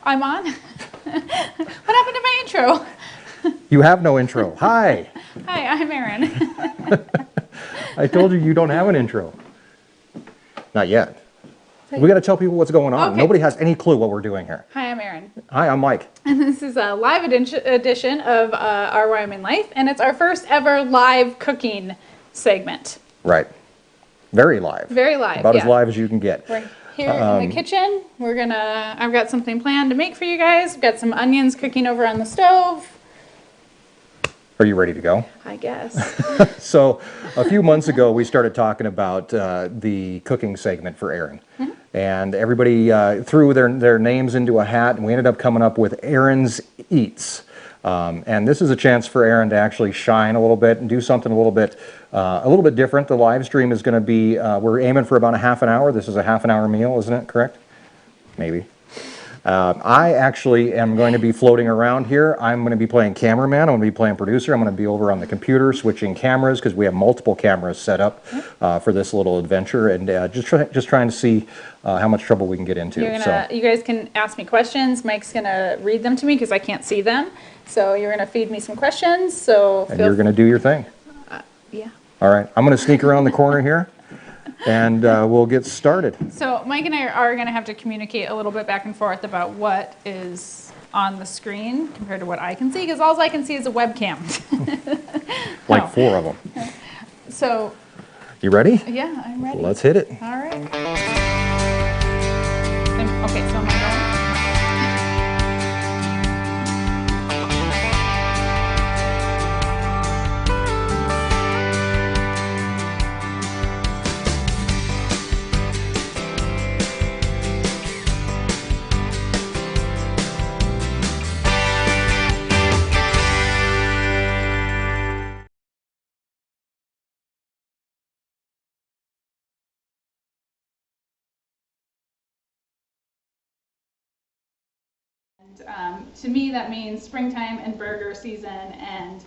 I'm on? What happened to my intro? You have no intro. Hi. Hi, I'm Erin. I told you you don't have an intro. Not yet. We got to tell people what's going on. Okay. Nobody has any clue what we're doing here. Hi, I'm Erin. Hi, I'm Mike. And this is a live edition of our Wyoming Life, and it's our first ever live cooking segment. Right. Very live. Very live, About yeah. as live as you can get. We're here in the kitchen. I've got something planned to make for you guys. We've got some onions cooking over on the stove. Are you ready to go? I guess. So a few months ago, we started talking about the cooking segment for Erin. Mm-hmm. And everybody threw their names into a hat, and we ended up coming up with Erin's Eats. And this is a chance for Erin to actually shine a little bit and do something a little bit different. The live stream is going to be, we're aiming for about a half an hour. This is a half an hour meal, isn't it? Correct? Maybe. I actually am going to be floating around here. I'm going to be playing cameraman. I'm going to be playing producer. I'm going to be over on the computer switching cameras because we have multiple cameras set up for this little adventure, and just trying to see how much trouble we can get into. You guys can ask me questions. Mike's going to read them to me because I can't see them. So you're going to feed me some questions. And you're going to do your thing. Yeah. All right. I'm going to sneak around the corner here. And we'll get started. So Mike and I are going to have to communicate a little bit back and forth about what is on the screen compared to what I can see, because all I can see is a webcam. Like 4 of them. So. You ready? Yeah, I'm ready. Let's hit it. All right. Okay, so am I going? To me, that means springtime and burger season, and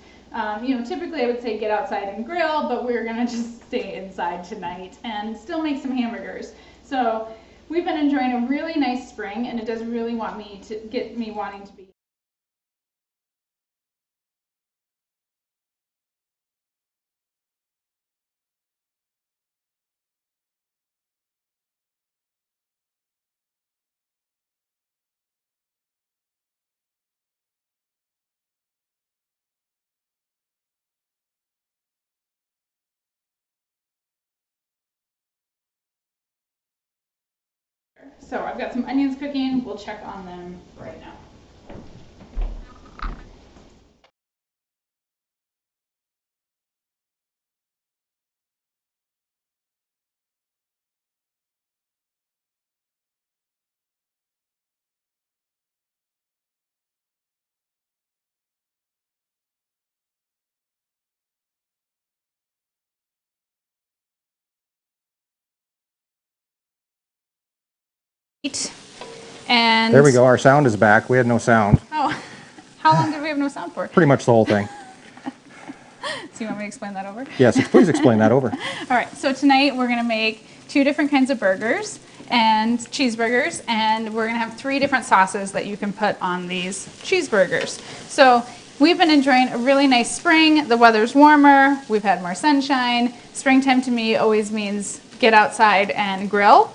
typically I would say get outside and grill, but we're gonna just stay inside tonight and still make some hamburgers. So we've been enjoying a really nice spring, and it does really get me wanting to be. So I've got some onions cooking. We'll check on them right now. And there we go. Our sound is back. We had no sound. Oh, how long did we have no sound for? Pretty much the whole thing. So you want me to explain that over? Yes, please explain that over. All right, so tonight we're going to make 2 different kinds of burgers and cheeseburgers, and we're going to have 3 different sauces that you can put on these cheeseburgers. So we've been enjoying a really nice spring. The weather's warmer. We've had more sunshine. Springtime to me always means get outside and grill.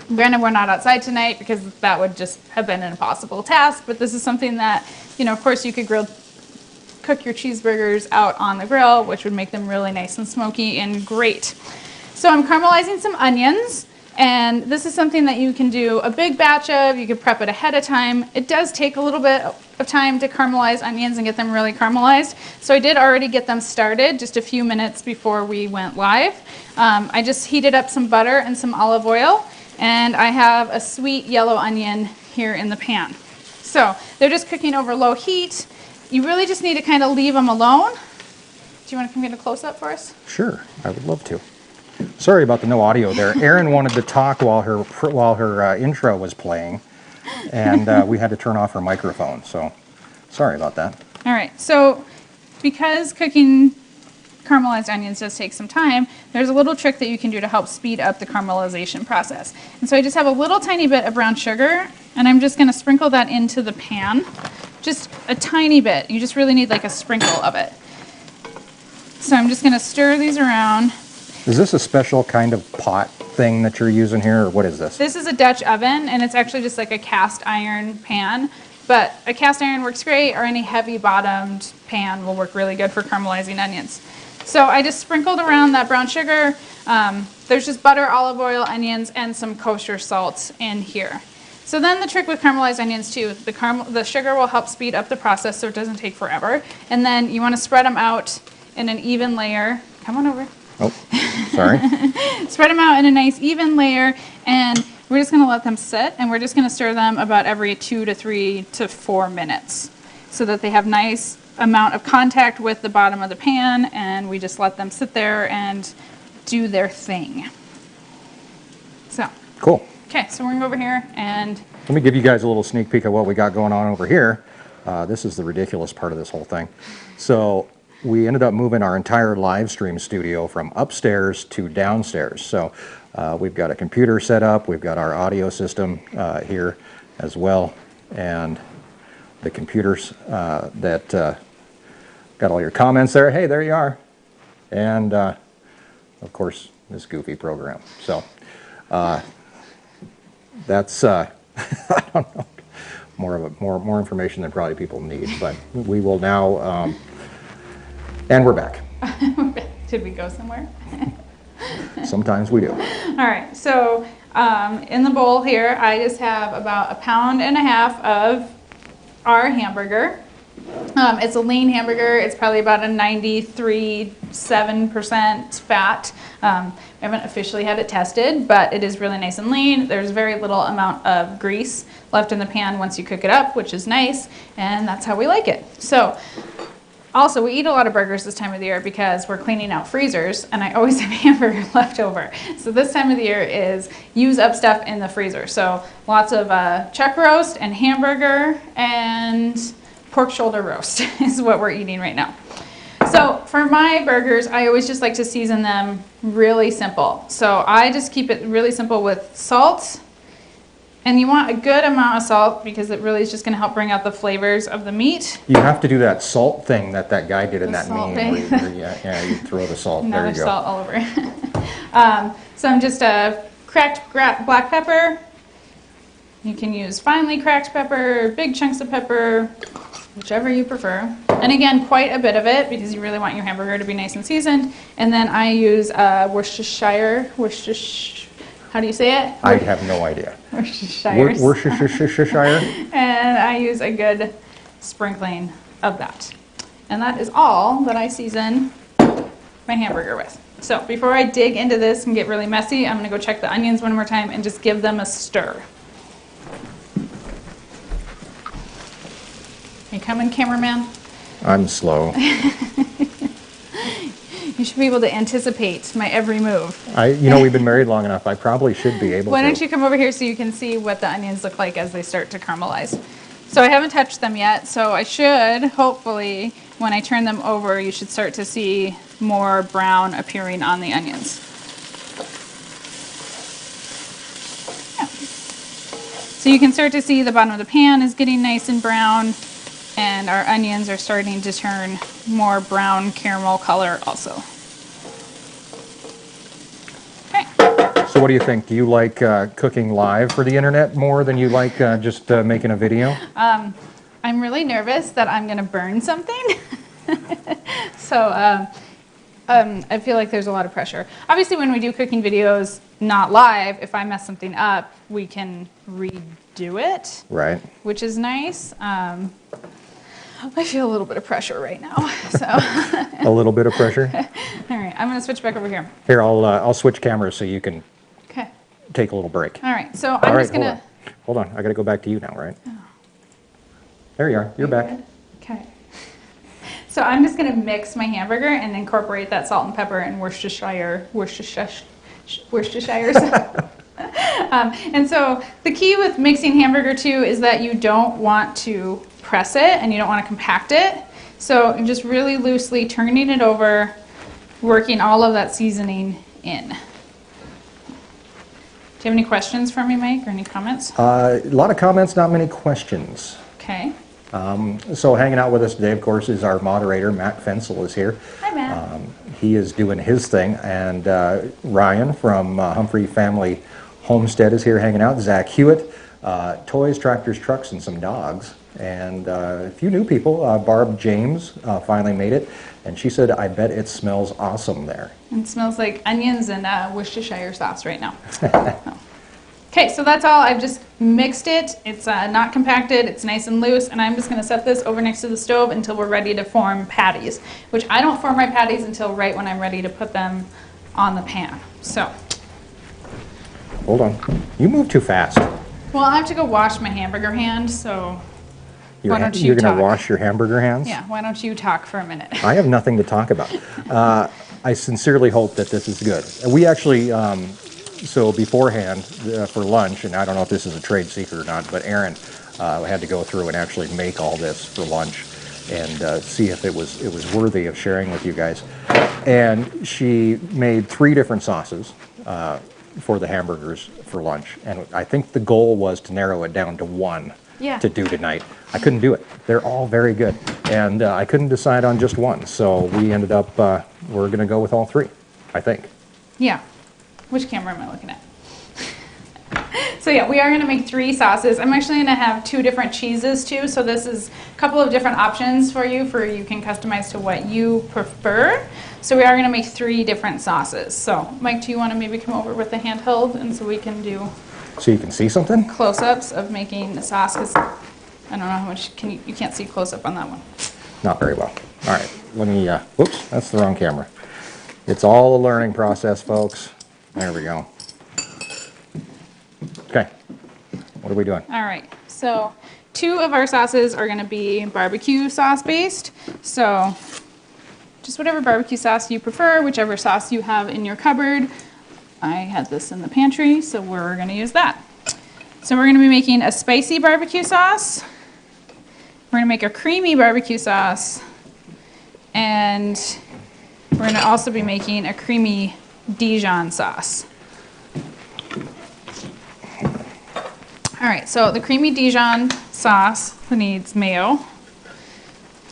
Granted, we're not outside tonight because that would just have been an impossible task, but this is something that, of course you could cook your cheeseburgers out on the grill, which would make them really nice and smoky and great. So I'm caramelizing some onions, and this is something that you can do a big batch of. You could prep it ahead of time. It does take a little bit of time to caramelize onions and get them really caramelized. So I did already get them started just a few minutes before we went live. I just heated up some butter and some olive oil, and I have a sweet yellow onion here in the pan. So they're just cooking over low heat. You really just need to kind of leave them alone. Do you want to come get a close-up for us? Sure, I would love to. Sorry about the no audio there. Erin wanted to talk while her intro was playing, and we had to turn off her microphone, so sorry about that. All right, so because cooking caramelized onions does take some time, there's a little trick that you can do to help speed up the caramelization process. And so I just have a little tiny bit of brown sugar, and I'm just going to sprinkle that into the pan. Just a tiny bit. You just really need like a sprinkle of it. So I'm just going to stir these around. Is this a special kind of pot thing that you're using here, or what is this? This is a Dutch oven, and it's actually just like a cast iron pan. But a cast iron works great, or any heavy bottomed pan will work really good for caramelizing onions. So I just sprinkled around that brown sugar. There's just butter, olive oil, onions, and some kosher salt in here. So then the trick with caramelized onions too, the sugar will help speed up the process so it doesn't take forever. And then you want to spread them out in an even layer. Come on over. Oh, sorry. Spread them out in a nice even layer, and we're just going to let them sit, and we're just going to stir them about every 2 to 3 to 4 minutes so that they have nice amount of contact with the bottom of the pan, and we just let them sit there and do their thing. So. Cool. Okay, so we're going to go over here and... Let me give you guys a little sneak peek of what we got going on over here. This is the ridiculous part of this whole thing. So we ended up moving our entire live stream studio from upstairs to downstairs. So we've got a computer set up, we've got our audio system here as well, and the computers that got all your comments there. Hey, there you are. And of course, this goofy program. So that's I don't know, more information than probably people need, but we will now and we're back. Did we go somewhere? Sometimes we do. All right, so in the bowl here I just have about 1.5 pounds of our hamburger. It's a lean hamburger. It's probably about a 93.7% fat. I haven't officially had it tested, but it is really nice and lean. There's very little amount of grease left in the pan once you cook it up, which is nice, and that's how we like it. So also, we eat a lot of burgers this time of the year because we're cleaning out freezers, and I always have hamburger left over. So this time of the year is use up stuff in the freezer. So lots of chuck roast and hamburger and pork shoulder roast is what we're eating right now. So for my burgers, I always just like to season them really simple. So I just keep it really simple with salt. And you want a good amount of salt because it really is just going to help bring out the flavors of the meat. You have to do that salt thing that guy did in that salt meme. Where you throw the salt. Now there you there's go. salt all over. So I'm just cracked black pepper. You can use finely cracked pepper, big chunks of pepper, whichever you prefer. And again, quite a bit of it because you really want your hamburger to be nice and seasoned. And then I use Worcestershire. How do you say it? I have no idea. Worcestershire. Worcestershire. And I use a good sprinkling of that. And that is all that I season my hamburger with. So before I dig into this and get really messy, I'm going to go check the onions one more time and just give them a stir. You coming, cameraman? I'm slow. You should be able to anticipate my every move. We've been married long enough. I probably should be able to. Why don't you come over here so you can see what the onions look like as they start to caramelize. So I haven't touched them yet, so I should, hopefully, when I turn them over, you should start to see more brown appearing on the onions. Yeah. So you can start to see the bottom of the pan is getting nice and brown, and our onions are starting to turn more brown caramel color also. Okay. So what do you think? Do you like cooking live for the internet more than you like just making a video? I'm really nervous that I'm going to burn something. So I feel like there's a lot of pressure. Obviously, when we do cooking videos not live, if I mess something up, we can redo it. Right. Which is nice. I feel a little bit of pressure right now. So a little bit of pressure? All right, I'm going to switch back over here. Here, I'll switch cameras so you can take a little break. All right, so I'm just going to... Hold on, I got to go back to you now, right? Oh. There you are, you're back. Okay. So I'm just going to mix my hamburger and incorporate that salt and pepper and Worcestershire. And so the key with mixing hamburger too is that you don't want to press it and you don't want to compact it. So I'm just really loosely turning it over working all of that seasoning in. Do you have any questions for me, Mike, or any comments? A lot of comments, not many questions. Okay. So hanging out with us today, of course, is our moderator, Matt Fensel is here. Hi, Matt. He is doing his thing, and Ryan from Humphrey Family Homestead is here hanging out. Zach Hewitt, toys, tractors, trucks, and some dogs. And a few new people. Barb James finally made it, and she said, I bet it smells awesome there. It smells like onions and Worcestershire sauce right now. Okay, so that's all. I've just mixed it. It's not compacted. It's nice and loose, and I'm just going to set this over next to the stove until we're ready to form patties, which I don't form my patties until right when I'm ready to put them on the pan. So. Hold on. You move too fast. Well, I have to go wash my hamburger hand, so why don't you You're going talk? to wash your hamburger hands? Yeah, why don't you talk for a minute? I have nothing to talk about. I sincerely hope that this is good. We actually, so beforehand for lunch, and I don't know if this is a trade secret or not, but Erin had to go through and actually make all this for lunch and see if it was worthy of sharing with you guys. And she made 3 different sauces for the hamburgers for lunch, and I think the goal was to narrow it down to 1 to do tonight. I couldn't do it. They're all very good, and I couldn't decide on just 1, so we ended up, we're going to go with all 3, I think. Yeah. Which camera am I looking at? So yeah, we are going to make 3 sauces. I'm actually going to have 2 different cheeses too, so this is a couple of different options for you can customize to what you prefer. So we are going to make 3 different sauces. So Mike, do you want to maybe come over with the handheld and so we can do So you can see something? close-ups of making the sauce? Because I don't know how much, you can't see close-up on that one. Not very well. All right, let me, whoops, that's the wrong camera. It's all a learning process, folks. There we go. Okay, what are we doing? All right, so 2 of our sauces are going to be barbecue sauce based. So just whatever barbecue sauce you prefer, whichever sauce you have in your cupboard. I had this in the pantry, so we're going to use that. So we're going to be making a spicy barbecue sauce. We're going to make a creamy barbecue sauce. And we're going to also be making a creamy Dijon sauce. All right, so the creamy Dijon sauce needs mayo.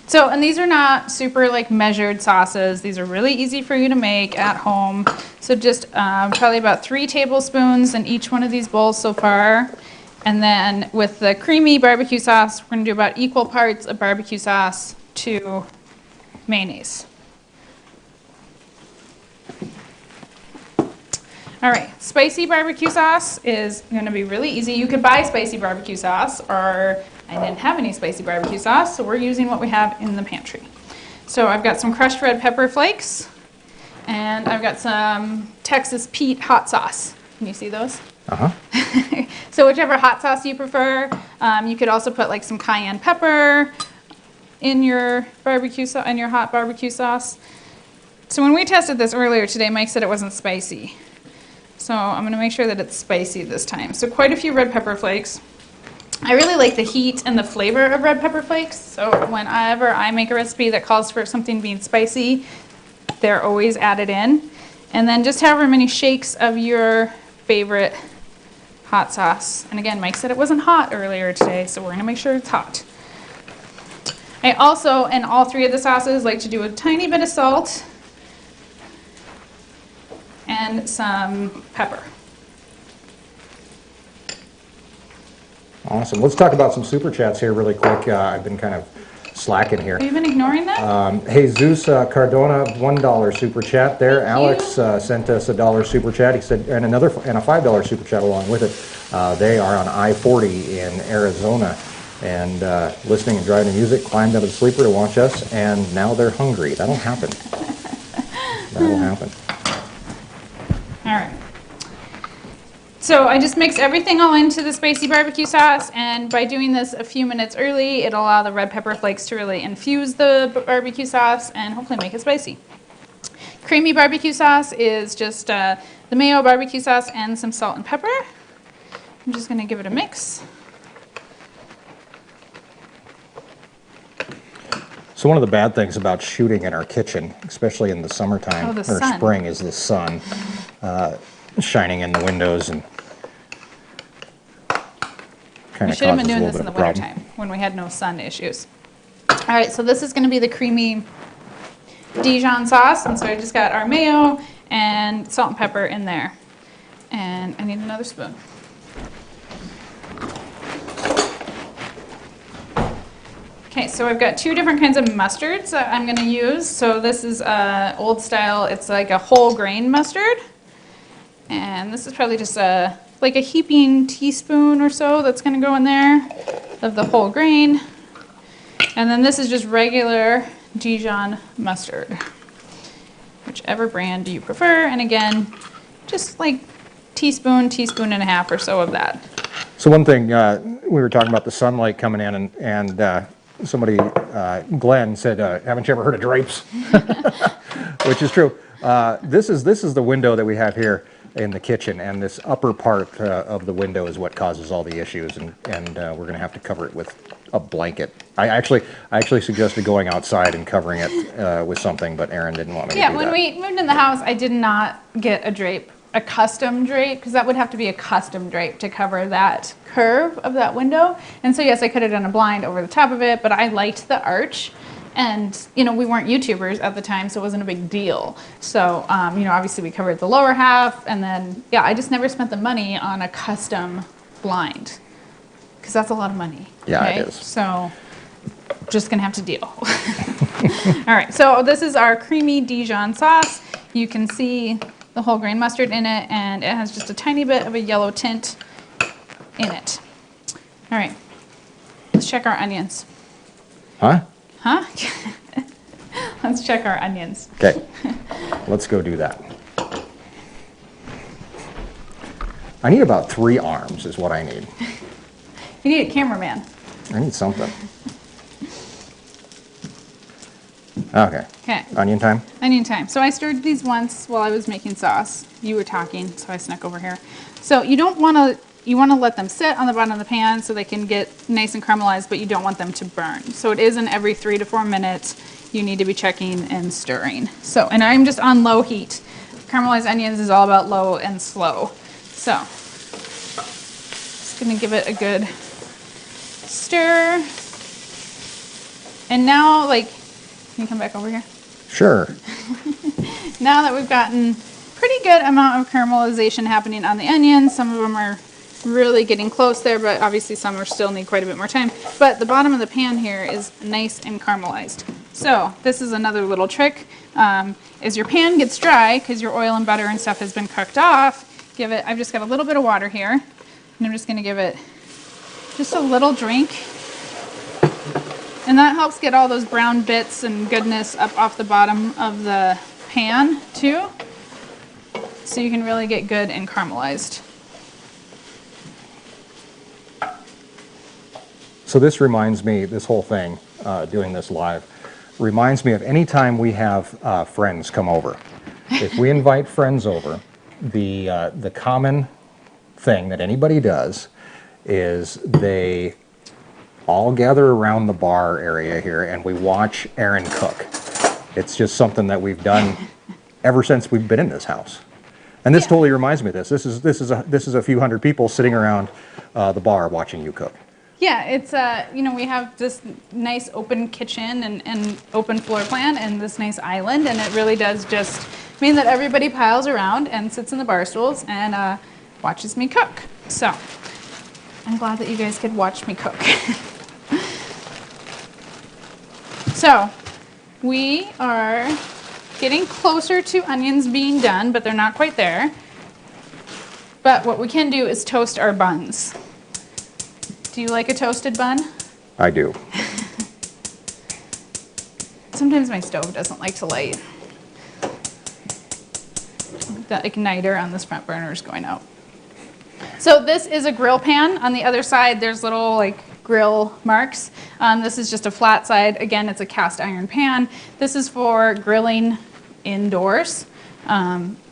So, and these are not super like measured sauces. These are really easy for you to make at home. So just probably about 3 tablespoons in each one of these bowls so far. And then with the creamy barbecue sauce, we're gonna do about equal parts of barbecue sauce to mayonnaise. All right, spicy barbecue sauce is gonna be really easy. You could buy spicy barbecue sauce, or I didn't have any spicy barbecue sauce, so we're using what we have in the pantry. So I've got some crushed red pepper flakes, and I've got some Texas Pete hot sauce. Can you see those? Uh-huh. So whichever hot sauce you prefer. You could also put like some cayenne pepper in your barbecue in your hot barbecue sauce. So when we tested this earlier today, Mike said it wasn't spicy. So I'm gonna make sure that it's spicy this time. So quite a few red pepper flakes. I really like the heat and the flavor of red pepper flakes. So whenever I make a recipe that calls for something being spicy, they're always added in. And then just however many shakes of your favorite hot sauce. And again, Mike said it wasn't hot earlier today, so we're gonna make sure it's hot. I also, in all 3 of the sauces, like to do a tiny bit of salt and some pepper. Awesome. Let's talk about some super chats here really quick. I've been kind of slacking here. Have you been ignoring that? Jesus Cardona, $1 super chat there. Thank Alex you. sent us a $1 super chat. He said, and a $5 super chat along with it. They are on I-40 in Arizona, and listening and driving to music. Climbed out of the sleeper to watch us, and now they're hungry. That'll happen. That'll happen. All right. So I just mix everything all into the spicy barbecue sauce, and by doing this a few minutes early, it'll allow the red pepper flakes to really infuse the barbecue sauce and hopefully make it spicy. Creamy barbecue sauce is just the mayo barbecue sauce and some salt and pepper. I'm just gonna give it a mix. So one of the bad things about shooting in our kitchen, especially in the summertime or sun. spring, is the sun shining in the windows and kind We of should have been causes a doing little this bit in the of a problem. wintertime when we had no sun issues. All right, so this is going to be the creamy Dijon sauce, and so I just got our mayo and salt and pepper in there. And I need another spoon. Okay, so I've got two different kinds of mustards that I'm going to use. So this is old style. It's like a whole grain mustard. And this is probably just like a heaping teaspoon or so that's going to go in there of the whole grain. And then this is just regular Dijon mustard, whichever brand you prefer. And again, just like teaspoon and a half or so of that. So one thing, we were talking about the sunlight coming in, and somebody, Glenn, said, haven't you ever heard of drapes? Which is true. This is the window that we have here in the kitchen, and this upper part of the window is what causes all the issues, and we're going to have to cover it with a blanket. I actually suggested going outside and covering it with something, but Erin didn't want me to do that. Yeah, when we moved in the house, I did not get a drape, a custom drape, because that would have to be a custom drape to cover that curve of that window. And so yes, I could have done a blind over the top of it, but I liked the arch. And, you know, we weren't YouTubers at the time, so it wasn't a big deal. So, you know, obviously we covered the lower half, and then, yeah, I just never spent the money on a custom blind, because that's a lot of money. Yeah, okay? it is. So, just gonna have to deal. All right, so this is our creamy Dijon sauce. You can see the whole grain mustard in it, and it has just a tiny bit of a yellow tint in it. All right, let's check our onions. Huh? Huh? Let's check our onions. Okay, let's go do that. I need about 3 arms is what I need. You need a cameraman. I need something. Okay. Okay. Onion time? Onion time. So I stirred these once while I was making sauce. You were talking, so I snuck over here. So you don't want to, you want to let them sit on the bottom of the pan so they can get nice and caramelized, but you don't want them to burn. So it is in every 3 to 4 minutes you need to be checking and stirring. So, and I'm just on low heat. Caramelized onions is all about low and slow. So, just gonna give it a good stir. And now, like, can you come back over here? Sure. Now that we've gotten pretty good amount of caramelization happening on the onions, some of them are really getting close there, but obviously some are still need quite a bit more time. But the bottom of the pan here is nice and caramelized. So this is another little trick. As your pan gets dry, because your oil and butter and stuff has been cooked off, give it, I've just got a little bit of water here, and I'm just gonna give it just a little drink. And that helps get all those brown bits and goodness up off the bottom of the pan too. So you can really get good and caramelized. So this reminds me, this whole thing, doing this live, reminds me of any time we have friends come over. If we invite friends over, the common thing that anybody does is they all gather around the bar area here and we watch Erin cook. It's just something that we've done ever since we've been in this house. And this totally reminds me of this. This is a few hundred people sitting around the bar watching you cook. Yeah, it's you know, we have this nice open kitchen and open floor plan and this nice island, and it really does just mean that everybody piles around and sits in the bar stools and watches me cook. So I'm glad that you guys could watch me cook. So we are getting closer to onions being done, but they're not quite there. But what we can do is toast our buns. Do you like a toasted bun? I do. Sometimes my stove doesn't like to light. The igniter on this front burner is going out. So this is a grill pan. On the other side, there's little like grill marks. This is just a flat side. Again, it's a cast iron pan. This is for grilling indoors.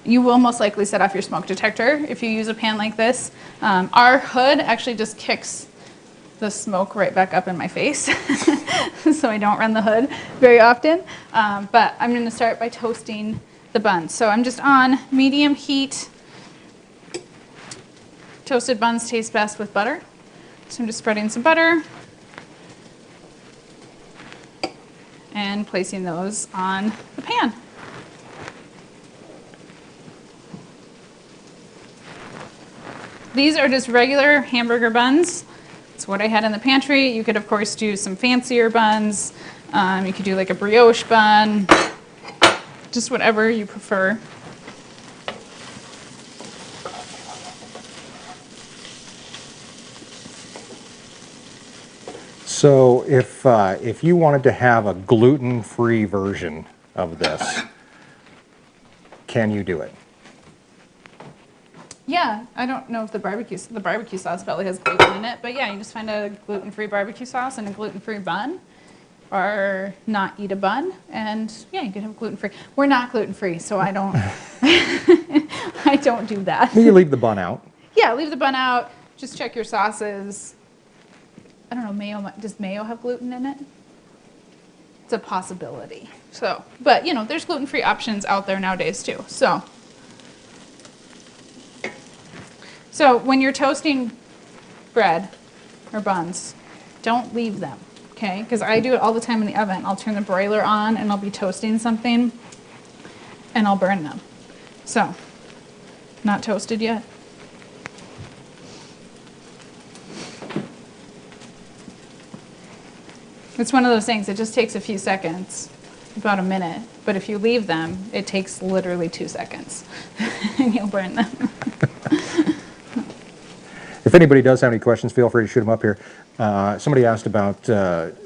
You will most likely set off your smoke detector if you use a pan like this. Our hood actually just kicks the smoke right back up in my face, so I don't run the hood very often. But I'm going to start by toasting the buns. So I'm just on medium heat. Toasted buns taste best with butter. So I'm just spreading some butter and placing those on the pan. These are just regular hamburger buns. It's what I had in the pantry. You could, of course, do some fancier buns. You could do like a brioche bun, just whatever you prefer. So if you wanted to have a gluten-free version of this, can you do it? Yeah, I don't know if the barbecue sauce probably has gluten in it, but yeah, you just find a gluten-free barbecue sauce and a gluten-free bun, or not eat a bun, and yeah, you can have gluten-free. We're not gluten-free, so I don't, I don't do that. You leave the bun out. Yeah, leave the bun out. Just check your sauces. I don't know, mayo. Does mayo have gluten in it? It's a possibility. So, but you know, there's gluten-free options out there nowadays too. So when you're toasting bread or buns, don't leave them, okay? Because I do it all the time in the oven. I'll turn the broiler on and I'll be toasting something and I'll burn them. So, not toasted yet. It's one of those things, it just takes a few seconds, about a minute. But if you leave them, it takes literally 2 seconds and you'll burn them. If anybody does have any questions, feel free to shoot them up here. Somebody asked about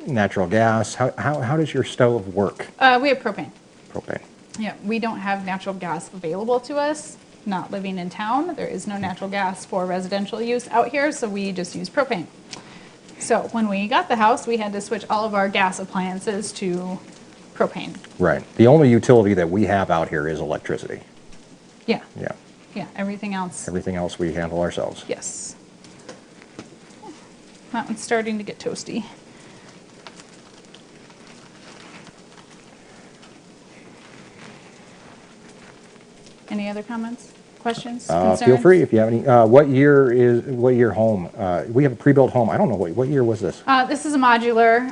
natural gas. How does your stove work? We have propane. Propane. Yeah, we don't have natural gas available to us. Not living in town, there is no natural gas for residential use out here, so we just use propane. So when we got the house, we had to switch all of our gas appliances to propane. Right. The only utility that we have out here is electricity. Yeah. Yeah. Yeah, everything else. Everything else we handle ourselves. Yes. That one's starting to get toasty. Any other comments, questions, concerns? Feel free if you have any. What year home? We have a pre-built home. I don't know what year was this? This is a modular,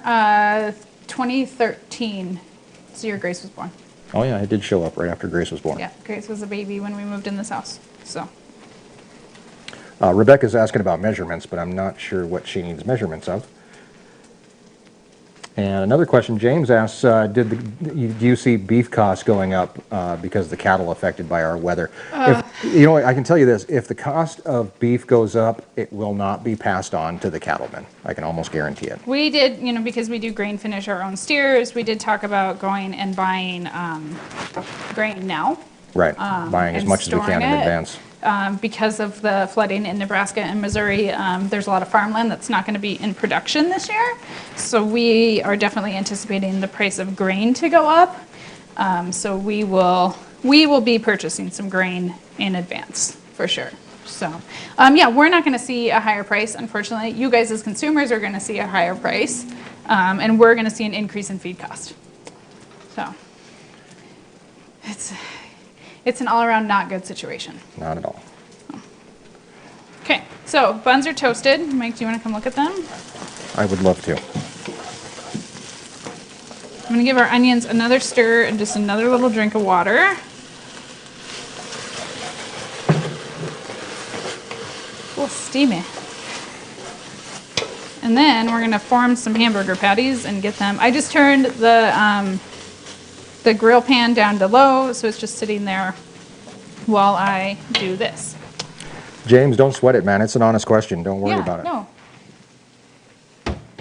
2013. It's the year Grace was born. Oh yeah, it did show up right after Grace was born. Yeah, Grace was a baby when we moved in this house. So. Rebecca's asking about measurements, but I'm not sure what she needs measurements of. And another question, James asks, do you see beef costs going up because of the cattle affected by our weather? You know, I can tell you this, if the cost of beef goes up, it will not be passed on to the cattlemen. I can almost guarantee it. We did, you know, because we do grain finish our own steers, we did talk about going and buying grain now. Right, buying as much as we can in advance. Because of the flooding in Nebraska and Missouri, there's a lot of farmland that's not going to be in production this year. So we are definitely anticipating the price of grain to go up. So we will be purchasing some grain in advance for sure. So yeah, we're not going to see a higher price, unfortunately. You guys as consumers are going to see a higher price, and we're going to see an increase in feed cost. So it's an all-around not good situation. Not at all. Okay, so buns are toasted. Mike, do you want to come look at them? I would love to. I'm going to give our onions another stir and just another little drink of water. A little steamy. And then we're going to form some hamburger patties and get them. I just turned the grill pan down to low, so it's just sitting there while I do this. James, don't sweat it, man. It's an honest question. Don't worry about it. No.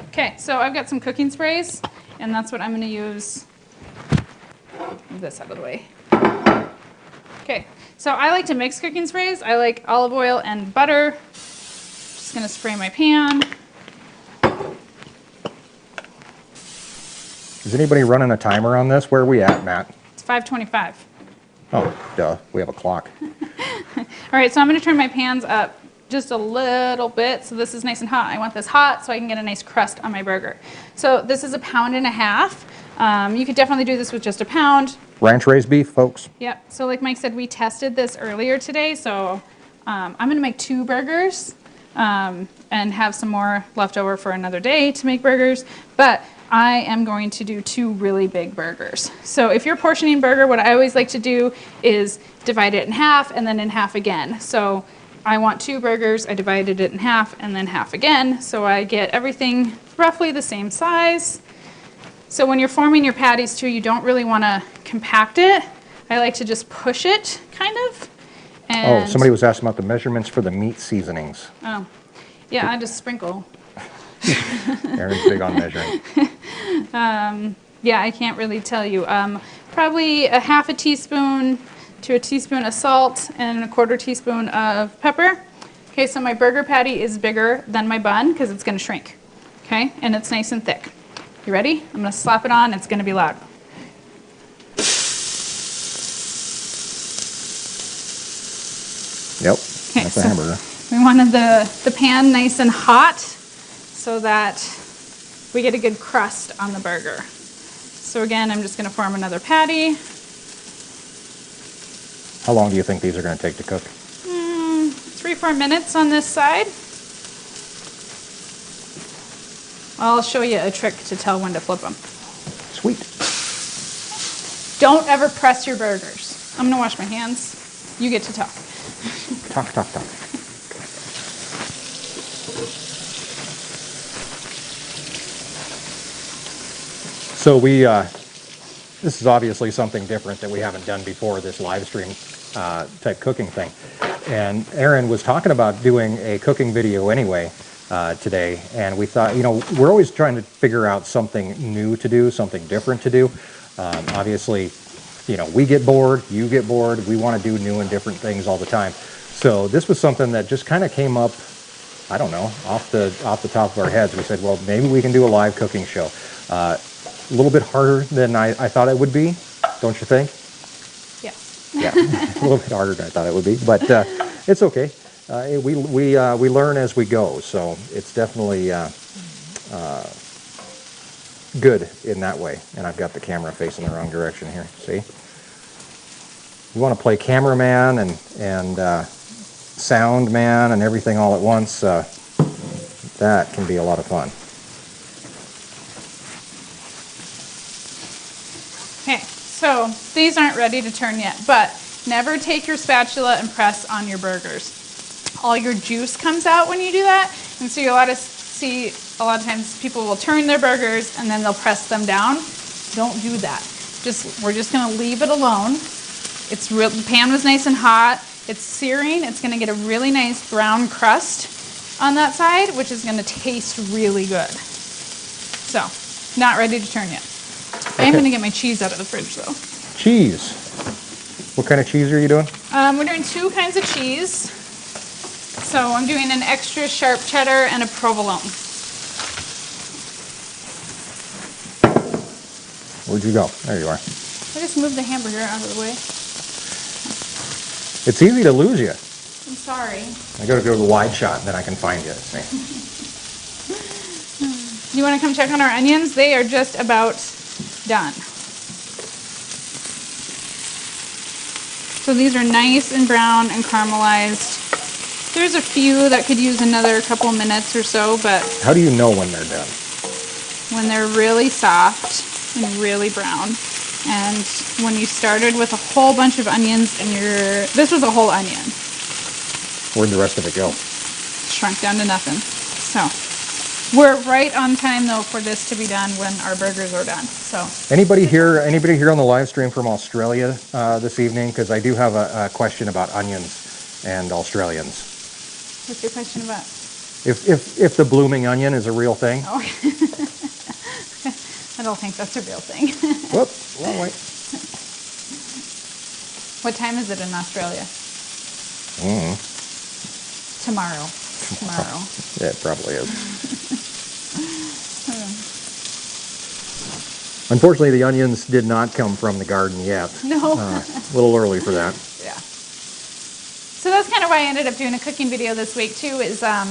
Okay, so I've got some cooking sprays, and that's what I'm going to use. Move this out of the way. Okay, so I like to mix cooking sprays. I like olive oil and butter. Just going to spray my pan. Is anybody running a timer on this? Where are we at, Matt? It's 5:25. Oh, duh. We have a clock. All right, so I'm going to turn my pans up just a little bit. So this is nice and hot. I want this hot so I can get a nice crust on my burger. So this is 1.5 pounds. You could definitely do this with just a pound. Ranch raised beef, folks. Yep. So like Mike said, we tested this earlier today. So I'm going to make 2 burgers and have some more left over for another day to make burgers. But I am going to do 2 really big burgers. So if you're portioning burger, what I always like to do is divide it in half and then in half again. So I want 2 burgers, I divided it in half and then half again. So I get everything roughly the same size. So when you're forming your patties too, you don't really want to compact it. I like to just push it, kind of. And somebody was asking about the measurements for the meat seasonings. Oh, yeah, I just sprinkle. Erin's big on measuring. Yeah, I can't really tell you. Probably a 1/2 teaspoon to a teaspoon of salt and a 1/4 teaspoon of pepper. Okay, so my burger patty is bigger than my bun because it's going to shrink. Okay, and it's nice and thick. You ready? I'm going to slap it on. It's going to be loud. Yep, Okay, that's a hamburger. We wanted the pan nice and hot so that we get a good crust on the burger. So again, I'm just going to form another patty. How long do you think these are going to take to cook? 3-4 minutes on this side. I'll show you a trick to tell when to flip them. Sweet. Don't ever press your burgers. I'm going to wash my hands. You get to talk. Talk, talk, talk. So this is obviously something different that we haven't done before, this live stream type cooking thing. And Erin was talking about doing a cooking video anyway today, and we thought, you know, we're always trying to figure out something new to do, something different to do. Obviously, you know, we get bored, you get bored, we want to do new and different things all the time. So this was something that just kind of came up, I don't know, off the top of our heads. We said, well, maybe we can do a live cooking show. A little bit harder than I thought it would be, don't you think? Yes. Yeah, a little bit harder than I thought it would be, but it's okay. We learn as we go, so it's definitely good in that way. And I've got the camera facing the wrong direction here. See, you want to play cameraman and sound man and everything all at once. That can be a lot of fun. Okay, so these aren't ready to turn yet, but never take your spatula and press on your burgers. All your juice comes out when you do that, and so you see a lot of times people will turn their burgers and then they'll press them down. Don't do that. We're just going to leave it alone. The pan was nice and hot. It's searing. It's going to get a really nice brown crust on that side, which is going to taste really good. So, not ready to turn yet. I am going to get my cheese out of the fridge though. Cheese. What kind of cheese are you doing? We're doing 2 kinds of cheese. So I'm doing an extra sharp cheddar and a provolone. Where'd you go? There you are. I just moved the hamburger out of the way. It's easy to lose you. I'm sorry. I gotta go to the wide shot and then I can find you. See? You want to come check on our onions? They are just about done. So these are nice and brown and caramelized. There's a few that could use another couple minutes or so, but How do you know when they're done? when they're really soft and really brown. And when you started with a whole bunch of onions and this was a whole onion. Where'd the rest of it go? Shrunk down to nothing. So we're right on time though for this to be done when our burgers are done. So Anybody here on the live stream from Australia this evening? Because I do have a question about onions and Australians. what's your question about? If the blooming onion is a real thing. Oh. I don't think that's a real thing. Whoop, wrong way. What time is it in Australia? Tomorrow. Yeah, it probably is. Unfortunately, the onions did not come from the garden yet. No. A little early for that. Yeah. So that's kind of why I ended up doing a cooking video this week too is I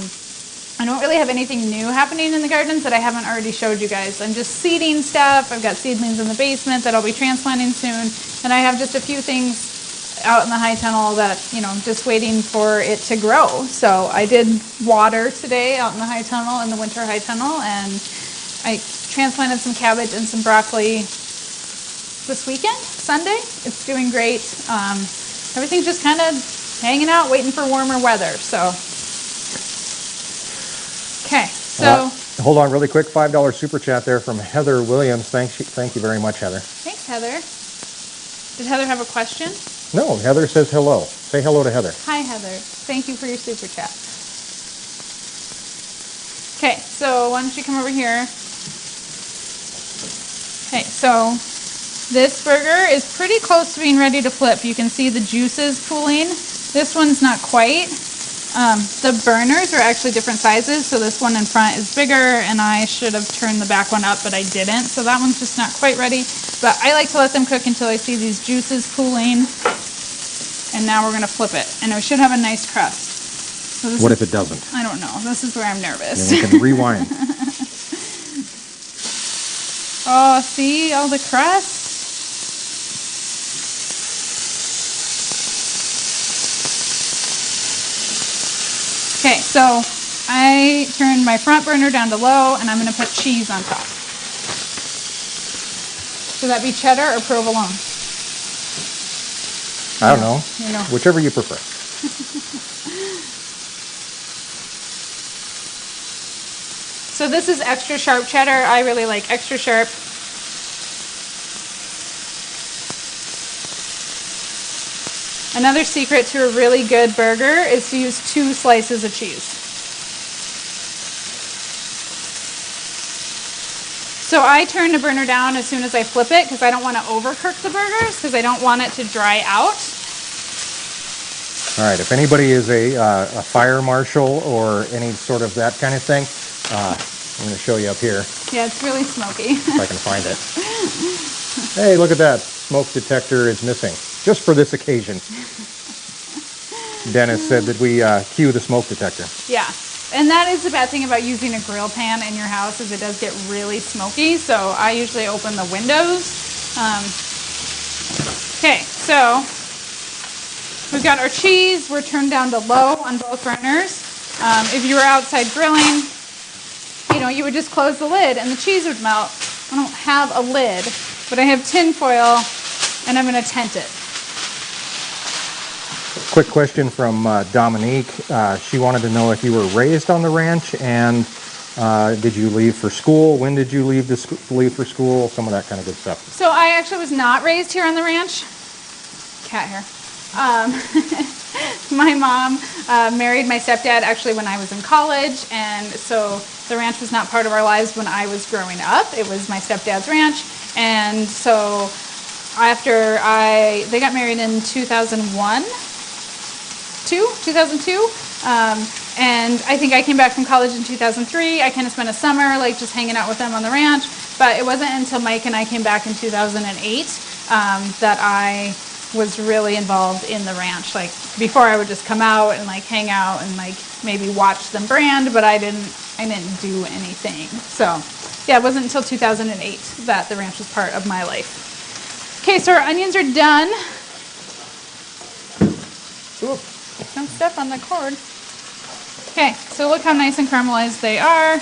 don't really have anything new happening in the gardens that I haven't already showed you guys. I'm just seeding stuff. I've got seedlings in the basement that I'll be transplanting soon. And I have just a few things out in the high tunnel that, you know, I'm just waiting for it to grow. So I did water today out in the high tunnel, in the winter high tunnel, and I transplanted some cabbage and some broccoli this weekend, Sunday. It's doing great. Everything's just kind of hanging out, waiting for warmer weather. So. Okay, so... hold on really quick, $5 super chat there from Heather Williams. Thank you very much, Heather. Thanks, Heather. Did Heather have a question? No, Heather says hello. Say hello to Heather. Hi, Heather. Thank you for your super chat. Okay, so why don't you come over here? Okay, so this burger is pretty close to being ready to flip. You can see the juices pooling. This one's not quite. The burners are actually different sizes, so this one in front is bigger, and I should have turned the back one up, but I didn't, so that one's just not quite ready. But I like to let them cook until I see these juices pooling, and now we're going to flip it, and we should have a nice crust. So what if it doesn't? I don't know. This is where I'm nervous. Then we can rewind. Oh, see all the crust? Okay, so I turned my front burner down to low, and I'm going to put cheese on top. Should that be cheddar or provolone? I don't know. You know. Whichever you prefer. So this is extra sharp cheddar. I really like extra sharp. Another secret to a really good burger is to use 2 slices of cheese. So I turn the burner down as soon as I flip it because I don't want to overcook the burgers because I don't want it to dry out. All right, if anybody is a fire marshal or any sort of that kind of thing, I'm going to show you up here. Yeah, it's really smoky. If I can find it. Hey, look at that. Smoke detector is missing. Just for this occasion. Dennis said that we cue the smoke detector. Yeah, and that is the bad thing about using a grill pan in your house is it does get really smoky, so I usually open the windows. Okay, so we've got our cheese. We're turned down to low on both burners. If you were outside grilling, you know, you would just close the lid and the cheese would melt. I don't have a lid, but I have tin foil and I'm going to tent it. Quick question from Dominique. She wanted to know if you were raised on the ranch and did you leave for school? When did you leave for school? Some of that kind of good stuff. So I actually was not raised here on the ranch. Cat hair. My mom married my stepdad actually when I was in college, and so the ranch was not part of our lives when I was growing up. It was my stepdad's ranch, and so after they got married in 2002, and I think I came back from college in 2003. I kind of spent a summer like just hanging out with them on the ranch, but it wasn't until Mike and I came back in 2008 that I was really involved in the ranch. Like before I would just come out and like hang out and like maybe watch them brand, but I didn't do anything. So yeah, it wasn't until 2008 that the ranch was part of my life. Okay, so our onions are done. Ooh, don't step on the cord. Okay, so look how nice and caramelized they are.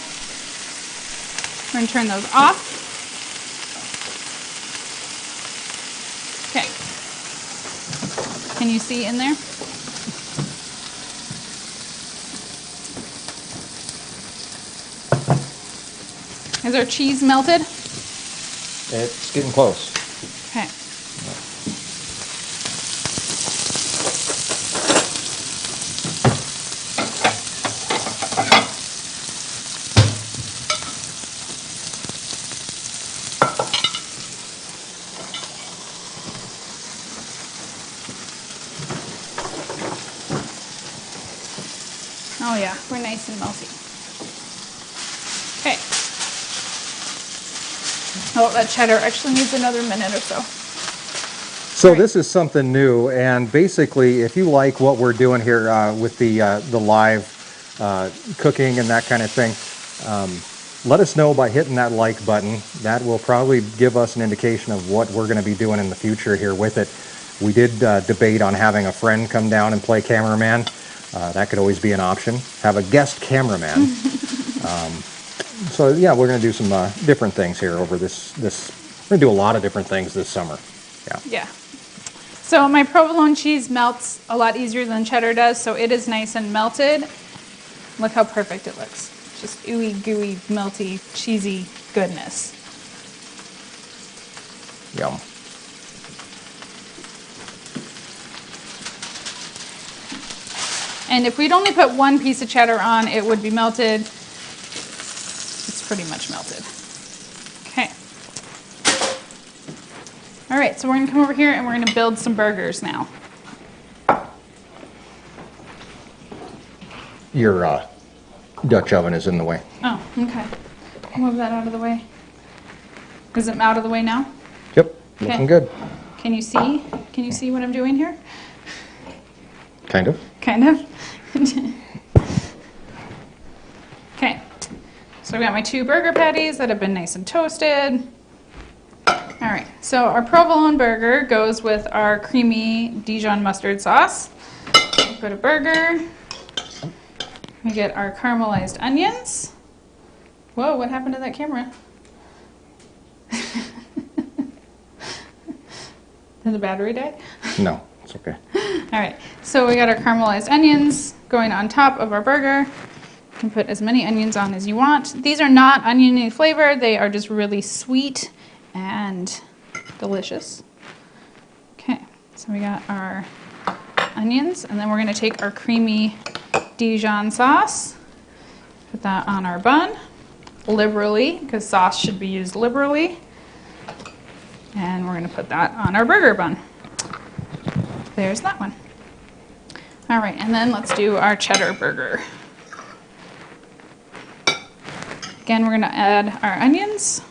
We're gonna turn those off. Okay. Can you see in there? Is our cheese melted? It's getting close. Okay. Oh yeah, we're nice and melty. Okay. Oh, that cheddar actually needs another minute or so. So this is something new, and basically, if you like what we're doing here with the live cooking and that kind of thing, let us know by hitting that like button. That will probably give us an indication of what we're going to be doing in the future here with it. We did debate on having a friend come down and play cameraman. That could always be an option. Have a guest cameraman. So yeah, we're going to do some different things here over this. We're going to do a lot of different things this summer. Yeah. So my provolone cheese melts a lot easier than cheddar does, so it is nice and melted. Look how perfect it looks. Just ooey gooey, melty, cheesy goodness. Yum. And if we'd only put one piece of cheddar on, it would be melted. It's pretty much melted. Okay. All right, so we're gonna come over here and we're gonna build some burgers now. Your Dutch oven is in the way. Oh, okay. Move that out of the way. Is it out of the way now? Yep, looking good. Can you see? Can you see what I'm doing here? Kind of. Kind of. Okay, so I've got my 2 burger patties that have been nice and toasted. All right, so our provolone burger goes with our creamy Dijon mustard sauce. Put a burger. We get our caramelized onions. Whoa, what happened to that camera? Did the battery die? No, it's okay. All right, so we got our caramelized onions going on top of our burger. You can put as many onions on as you want. These are not oniony flavored. They are just really sweet and delicious. Okay, so we got our onions, and then we're gonna take our creamy Dijon sauce, put that on our bun, liberally, because sauce should be used liberally. And we're gonna put that on our burger bun. There's that one. All right, and then let's do our cheddar burger. Again, we're gonna add our onions.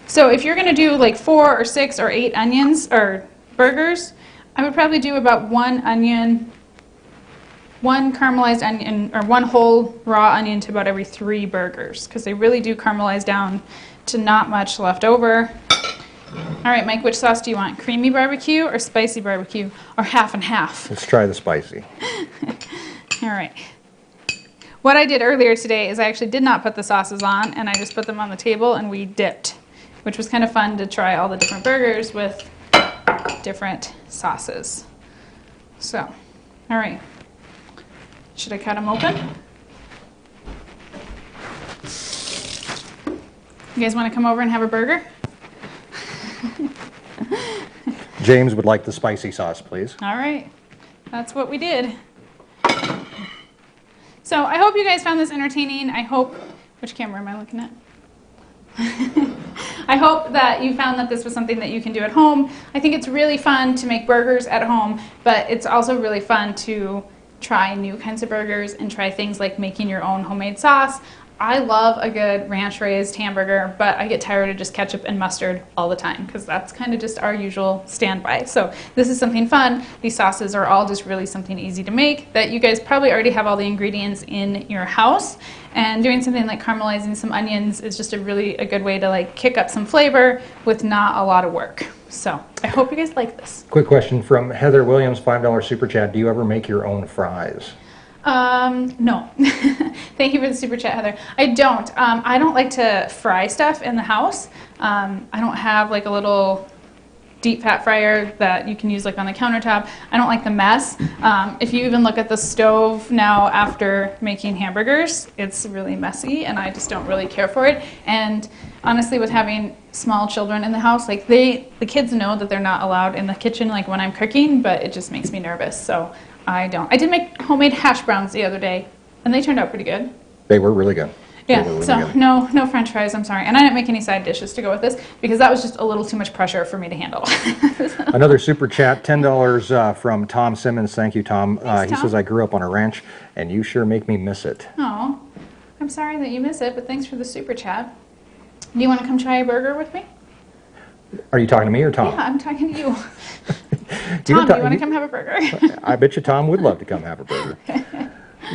So if you're gonna do like 4 or 6 or 8 onions or burgers, I would probably do about 1 onion, 1 caramelized onion, or 1 whole raw onion to about every 3 burgers, because they really do caramelize down to not much left over. All right, Mike, which sauce do you want? Creamy barbecue or spicy barbecue, or half and half? Let's try the spicy. All right. What I did earlier today is I actually did not put the sauces on, and I just put them on the table and we dipped, which was kind of fun to try all the different burgers with different sauces. So, all right. Should I cut them open? You guys want to come over and have a burger? James would like the spicy sauce, please. All right, that's what we did. So I hope you guys found this entertaining. I hope, which camera am I looking at? I hope that you found that this was something that you can do at home. I think it's really fun to make burgers at home, but it's also really fun to try new kinds of burgers and try things like making your own homemade sauce. I love a good ranch raised hamburger, but I get tired of just ketchup and mustard all the time because that's kind of just our usual standby. So this is something fun. These sauces are all just really something easy to make that you guys probably already have all the ingredients in your house. And doing something like caramelizing some onions is just a good way to like kick up some flavor with not a lot of work. So I hope you guys like this. Quick question from Heather Williams, $5 super chat. Do you ever make your own fries? No. Thank you for the super chat, Heather. I don't. I don't like to fry stuff in the house. I don't have like a little deep fat fryer that you can use like on the countertop. I don't like the mess. If you even look at the stove now after making hamburgers, it's really messy and I just don't really care for it. And honestly, with having small children in the house, like the kids know that they're not allowed in the kitchen like when I'm cooking, but it just makes me nervous. So I don't. I did make homemade hash browns the other day and they turned out pretty good. They were really good. Yeah, so no french fries, I'm sorry. And I didn't make any side dishes to go with this because that was just a little too much pressure for me to handle. Another super chat, $10 from Tom Simmons. Thank you, Tom. Thanks, He Tom. says, I grew up on a ranch and you sure make me miss it. Oh, I'm sorry that you miss it, but thanks for the super chat. Do you want to come try a burger with me? Are you talking to me or Tom? Yeah, I'm talking to you. You Tom, do you want to come have a burger? I bet you Tom would love to come have a burger.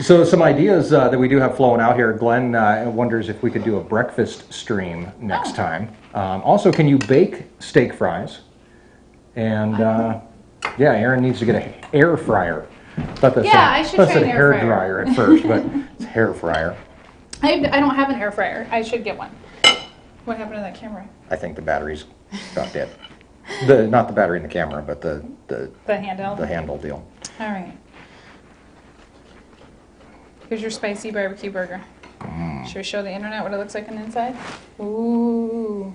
So some ideas that we do have flowing out here. Glenn wonders if we could do a breakfast stream next time. Also, can you bake steak fries? And yeah, Erin needs to get an air fryer. I should try an air hair fryer. dryer at first, but it's hair fryer. I don't have an air fryer. I should get one. What happened to that camera? I think the battery's got dead. Not the battery in the camera, but the handheld? The handle deal. All right. Here's your spicy barbecue burger. Should we show the internet what it looks like on the inside? Ooh.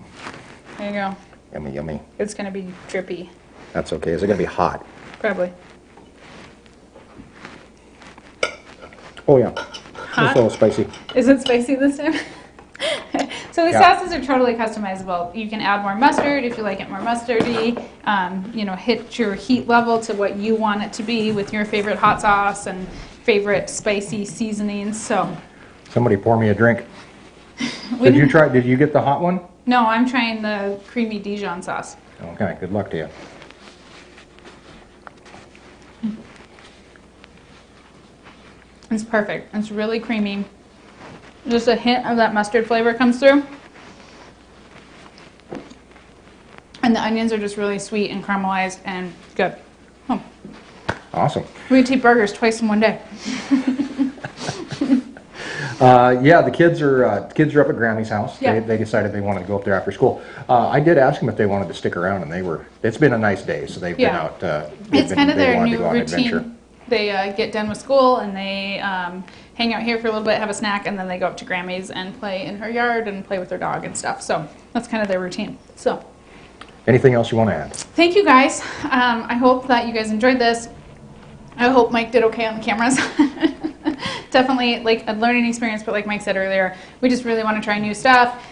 There you go. Yummy, yummy. It's going to be drippy. That's okay. Is it going to be hot? Probably. Oh, yeah. Hot? It's a little spicy. Is it spicy this time? So these sauces are totally customizable. You can add more mustard if you like it more mustardy. You know, hit your heat level to what you want it to be with your favorite hot sauce and favorite spicy seasonings. So Somebody pour me a drink. Did you get the hot one? No, I'm trying the creamy Dijon sauce. Okay, good luck to you. It's perfect. It's really creamy. Just a hint of that mustard flavor comes through. And the onions are just really sweet and caramelized and good. Oh. Awesome. We could eat burgers twice in one day. Yeah, the kids are up at Grammy's house. Yeah. They decided they wanted to go up there after school. I did ask them if they wanted to stick around, and it's been a nice day, so they've been out. It's kind of their wanted to new go on an routine. adventure. They get done with school and they hang out here for a little bit, have a snack, and then they go up to Grammy's and play in her yard and play with their dog and stuff. So that's kind of their routine. So Anything else you want to add? thank you guys. I hope that you guys enjoyed this. I hope Mike did okay on the cameras. Definitely like a learning experience, but like Mike said earlier, we just really want to try new stuff.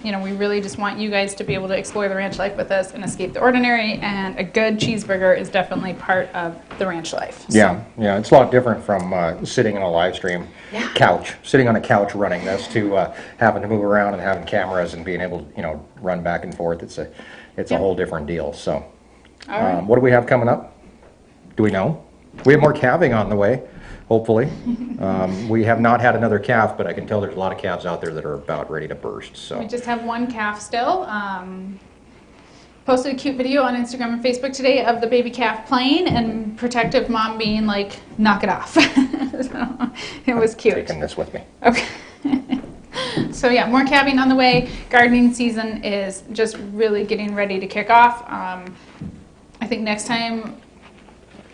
You know, we really just want you guys to be able to explore the ranch life with us and escape the ordinary, and a good cheeseburger is definitely part of the ranch life. So. Yeah, it's a lot different from sitting in a live stream couch, sitting on a couch running this, to having to move around and having cameras and being able to, run back and forth. It's a whole different deal. So, All right. what do we have coming up? Do we know? We have more calving on the way, hopefully. We have not had another calf, but I can tell there's a lot of calves out there that are about ready to burst. So We just have one calf still. Posted a cute video on Instagram and Facebook today of the baby calf playing and protective mom being like, knock it off. So, it was cute. taking this with me. Okay. So yeah, more calving on the way. Gardening season is just really getting ready to kick off. I think next time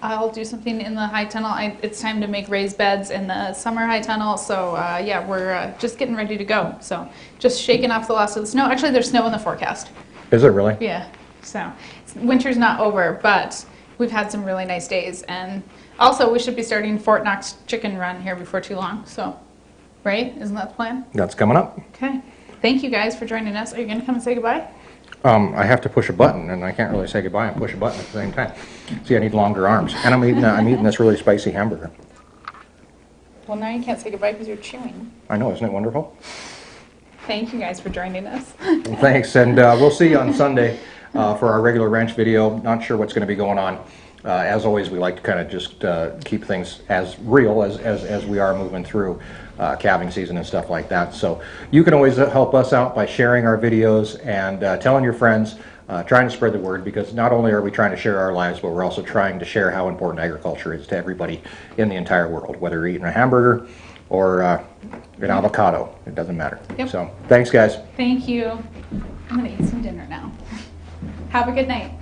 I'll do something in the high tunnel. It's time to make raised beds in the summer high tunnel. So yeah, we're just getting ready to go. So just shaking off the last of the snow. Actually, there's snow in the forecast. Is it really? Yeah. So winter's not over, but we've had some really nice days. And also, we should be starting Fort Knox chicken run here before too long. So, right? Isn't that the plan? That's coming up. Okay. Thank you guys for joining us. Are you going to come and say goodbye? I have to push a button, and I can't really say goodbye and push a button at the same time. See, I need longer arms. And I'm eating this really spicy hamburger. Well, now you can't say goodbye because you're chewing. I know, isn't it wonderful? Thank you guys for joining us. Thanks, and we'll see you on Sunday for our regular ranch video. Not sure what's going to be going on. As always, we like to kind of just keep things as real as we are moving through calving season and stuff like that. So you can always help us out by sharing our videos and telling your friends, trying to spread the word, because not only are we trying to share our lives, but we're also trying to share how important agriculture is to everybody in the entire world, whether you're eating a hamburger or an avocado. It doesn't matter. Yep. So thanks, guys. Thank you. I'm going to eat some dinner now. Have a good night.